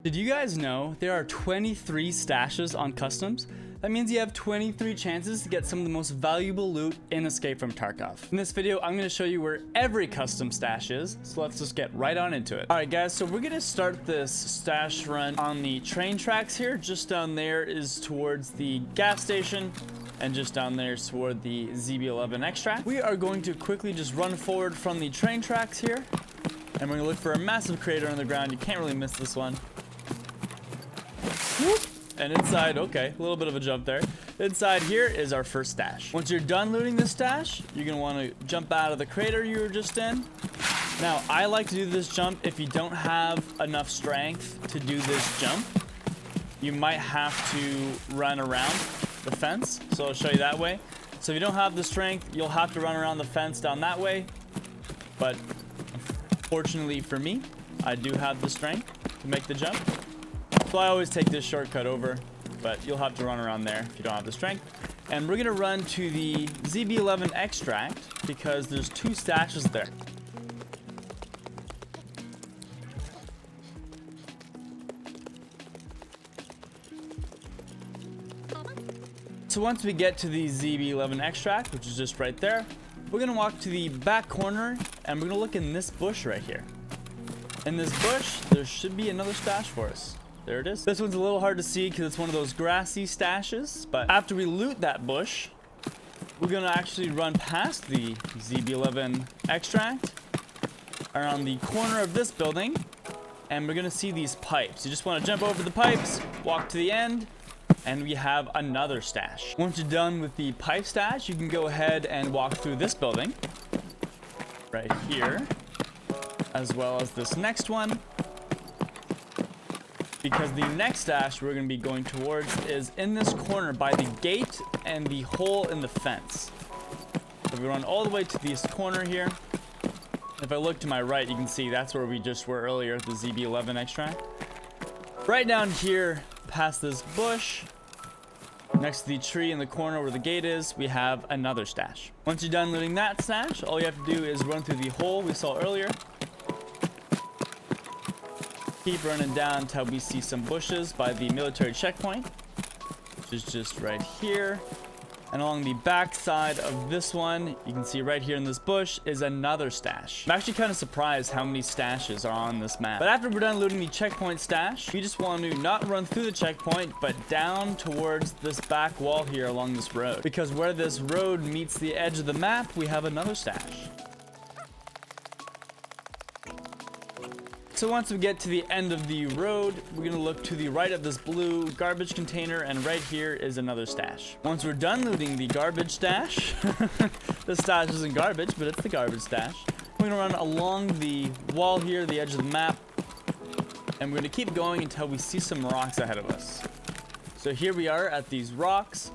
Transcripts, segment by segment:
Did you guys know there are 23 stashes on customs? That means you have 23 chances to get some of the most valuable loot in Escape from Tarkov. In this video, I'm going to show you where every custom stash is, so let's just get right on into it. Alright guys, so we're going to start this stash run on the train tracks here. Just down there is towards the gas station, and just down there is toward the ZB11 extract. We are going to quickly just run forward from the train tracks here, and we're going to look for a massive crater on the ground. You can't really miss this one. Whoop. And inside, okay, a little bit of a jump there. Inside here is our first stash. Once you're done looting this stash, you're gonna want to jump out of the crater you were just in. Now, I like to do this jump if you don't have enough strength to do this jump. You might have to run around the fence, so I'll show you that way. So if you don't have the strength, you'll have to run around the fence down that way. But fortunately for me, I do have the strength to make the jump. So I always take this shortcut over, but you'll have to run around there if you don't have the strength. And we're gonna run to the ZB11 extract because there's two stashes there. So once we get to the ZB11 extract, which is just right there, we're gonna walk to the back corner and we're gonna look in this bush right here. In this bush, there should be another stash for us. There it is. This one's a little hard to see because it's one of those grassy stashes, but after we loot that bush, we're gonna actually run past the ZB11 extract around the corner of this building, and we're gonna see these pipes. You just want to jump over the pipes, walk to the end, and we have another stash. Once you're done with the pipe stash, you can go ahead and walk through this building right here, as well as this next one, because the next stash we're going to be going towards is in this corner by the gate and the hole in the fence. So we run all the way to this corner here. If I look to my right, you can see that's where we just were earlier, the ZB11 extract. Right down here, past this bush, next to the tree in the corner where the gate is, we have another stash. Once you're done looting that stash, all you have to do is run through the hole we saw earlier. Keep running down until we see some bushes by the military checkpoint, which is just right here. And along the back side of this one, you can see right here in this bush is another stash. I'm actually kind of surprised how many stashes are on this map. But after we're done looting the checkpoint stash, we just want to not run through the checkpoint, but down towards this back wall here along this road. Because where this road meets the edge of the map, we have another stash. So once we get to the end of the road, we're gonna look to the right of this blue garbage container, and right here is another stash. Once we're done looting the garbage stash, the stash isn't garbage, but it's the garbage stash. We're gonna run along the wall here, the edge of the map, and we're gonna keep going until we see some rocks ahead of us. So here we are at these rocks.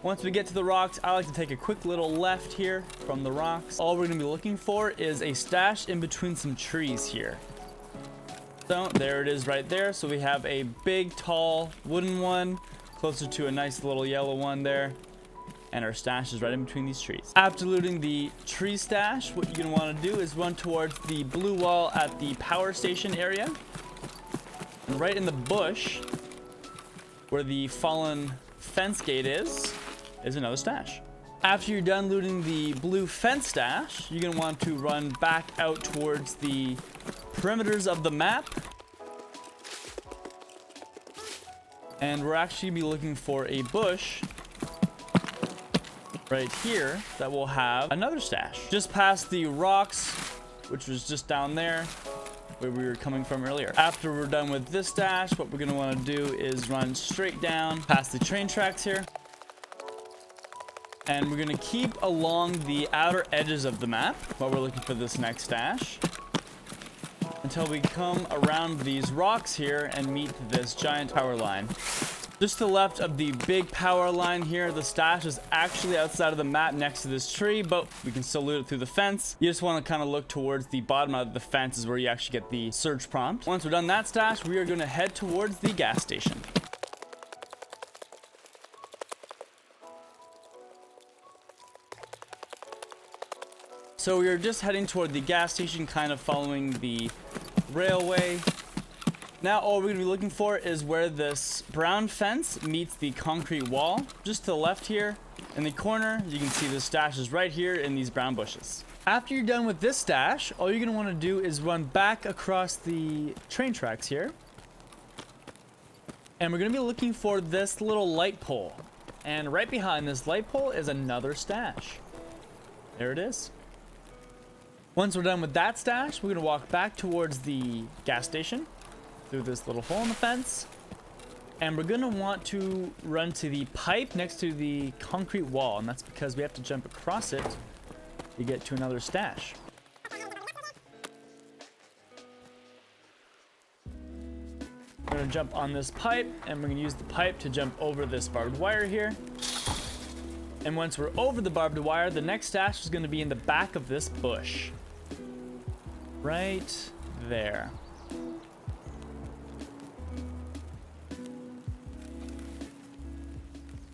Once we get to the rocks, I like to take a quick little left here from the rocks. All we're gonna be looking for is a stash in between some trees here. So there it is right there. So we have a big tall wooden one closer to a nice little yellow one there, and our stash is right in between these trees. After looting the tree stash, what you're gonna want to do is run towards the blue wall at the power station area, and right in the bush where the fallen fence gate is another stash. After you're done looting the blue fence stash, you're gonna want to run back out towards the perimeters of the map, and we're actually be looking for a bush right here that will have another stash just past the rocks, which was just down there where we were coming from earlier. After we're done with this stash, what we're going to want to do is run straight down past the train tracks here, and we're going to keep along the outer edges of the map while we're looking for this next stash, until we come around these rocks here and meet this giant power line. Just to the left of the big power line here, the stash is actually outside of the map next to this tree, but we can still loot it through the fence. You just want to kind of look towards the bottom of the fence is where you actually get the search prompt. Once we're done that stash, we are going to head towards the gas station. So we are just heading toward the gas station, kind of following the railway Now all we're going to be looking for is where this brown fence meets the concrete wall. Just to the left here in the corner, you can see the stash is right here in these brown bushes. After you're done with this stash, all you're going to want to do is run back across the train tracks here. And we're going to be looking for this little light pole. And right behind this light pole is another stash. There it is. Once we're done with that stash, we're going to walk back towards the gas station through this little hole in the fence. And we're going to want to run to the pipe next to the concrete wall. And that's because we have to jump across it to get to another stash. We're going to jump on this pipe, and we're going to use the pipe to jump over this barbed wire here. And once we're over the barbed wire, the next stash is going to be in the back of this bush. Right there.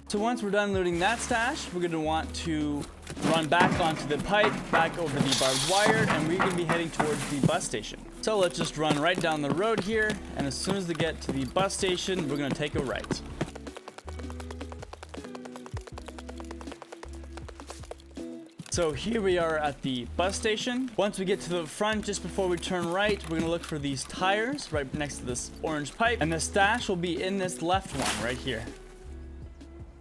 So once we're done looting that stash, we're going to want to run back onto the pipe, back over the barbed wire, and we're going to be heading towards the bus station. So let's just run right down the road here, and as soon as we get to the bus station, we're going to take a right. So here we are at the bus station. Once we get to the front, just before we turn right, we're going to look for these tires right next to this orange pipe, and the stash will be in this left one right here.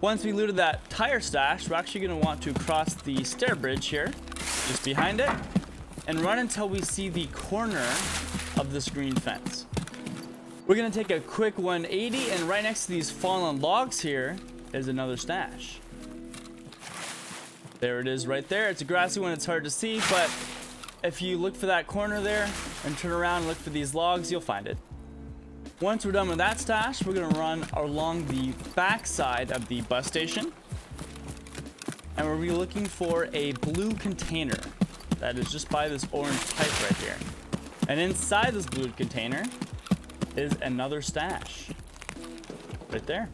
Once we looted that tire stash, we're actually going to want to cross the stair bridge here, just behind it, and run until we see the corner of this green fence. We're going to take a quick 180, and right next to these fallen logs here is another stash. There it is right there. It's a grassy one, it's hard to see, but if you look for that corner there and turn around and look for these logs, you'll find it. Once we're done with that stash, we're going to run along the back side of the bus station. And we're looking for a blue container that is just by this orange pipe right here. And inside this blue container is another stash. Right there.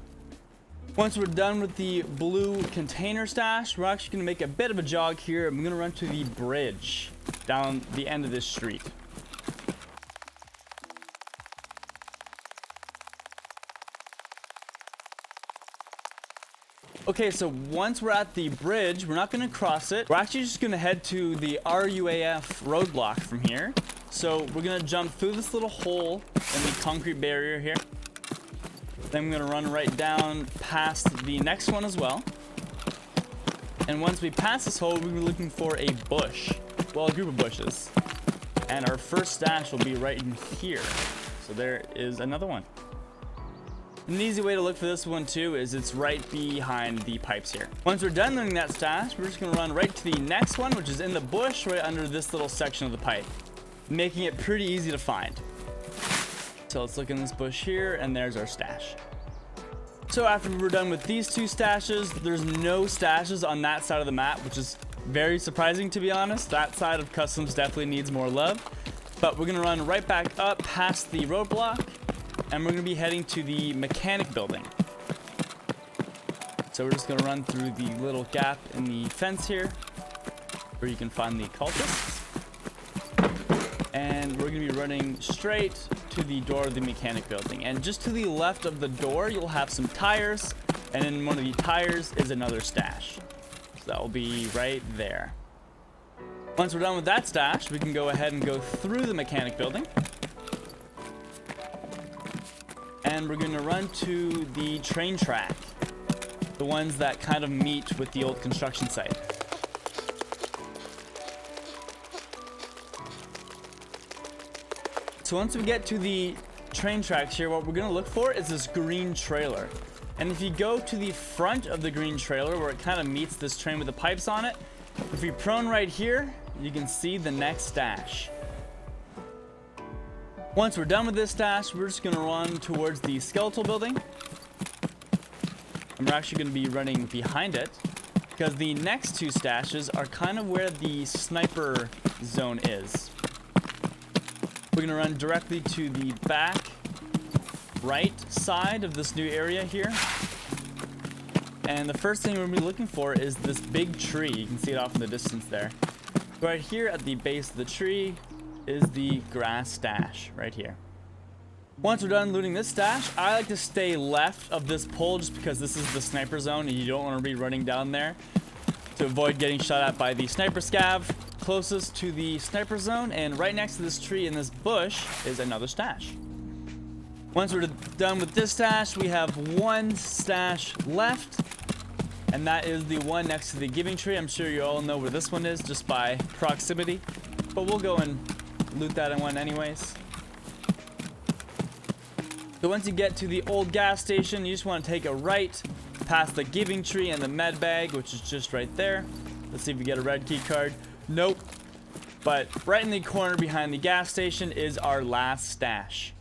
Once we're done with the blue container stash, we're actually going to make a bit of a jog here. I'm going to run to the bridge down the end of this street. Okay, so once we're at the bridge, we're not going to cross it. We're actually just going to head to the RUAF roadblock from here. So we're going to jump through this little hole in the concrete barrier here. Then we're going to run right down past the next one as well. And once we pass this hole, we're going to be looking for a bush. Well, a group of bushes. And our first stash will be right in here. So there is another one. An easy way to look for this one too is it's right behind the pipes here. Once we're done looting that stash, we're just going to run right to the next one, which is in the bush right under this little section of the pipe, making it pretty easy to find. So let's look in this bush here, and there's our stash. So after we're done with these two stashes, there's no stashes on that side of the map, which is very surprising, to be honest. That side of customs definitely needs more love. But we're going to run right back up past the roadblock, and we're going to be heading to the mechanic building. So we're just going to run through the little gap in the fence here, where you can find the cultists. And we're going to be running straight to the door of the mechanic building. And just to the left of the door, you'll have some tires, and in one of the tires is another stash. So that will be right there. Once we're done with that stash, we can go ahead and go through the mechanic building. And we're going to run to the train track, the ones that kind of meet with the old construction site. So once we get to the train tracks here, what we're going to look for is this green trailer. And if you go to the front of the green trailer where it kind of meets this train with the pipes on it, if we prone right here, you can see the next stash. Once we're done with this stash, we're just going to run towards the skeletal building. And we're actually going to be running behind it, because the next two stashes are kind of where the sniper zone is. We're going to run directly to the back right side of this new area here. And the first thing we're going to be looking for is this big tree. You can see it off in the distance there. Right here at the base of the tree is the grass stash right here. Once we're done looting this stash, I like to stay left of this pole just because this is the sniper zone and you don't want to be running down there to avoid getting shot at by the sniper scav. Closest to the sniper zone, and right next to this tree in this bush is another stash. Once we're done with this stash, we have one stash left, and that is the one next to the giving tree. I'm sure you all know where this one is just by proximity, but we'll go and loot that one anyways. So once you get to the old gas station, you just want to take a right past the giving tree and the med bag, which is just right there. Let's see if we get a red key card. Nope. But right in the corner behind the gas station is our last stash.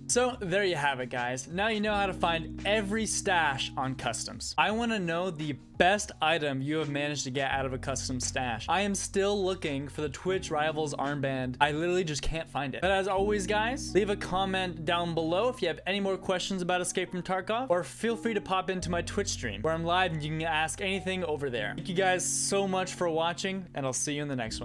So there you have it, guys. Now you know how to find every stash on customs. I want to know the best item you have managed to get out of a custom stash. I am still looking for the Twitch Rivals armband. I literally just can't find it. But as always, guys, leave a comment down below if you have any more questions about Escape from Tarkov, or feel free to pop into my Twitch stream where I'm live and you can ask anything over there. Thank you guys so much for watching, and I'll see you in the next one.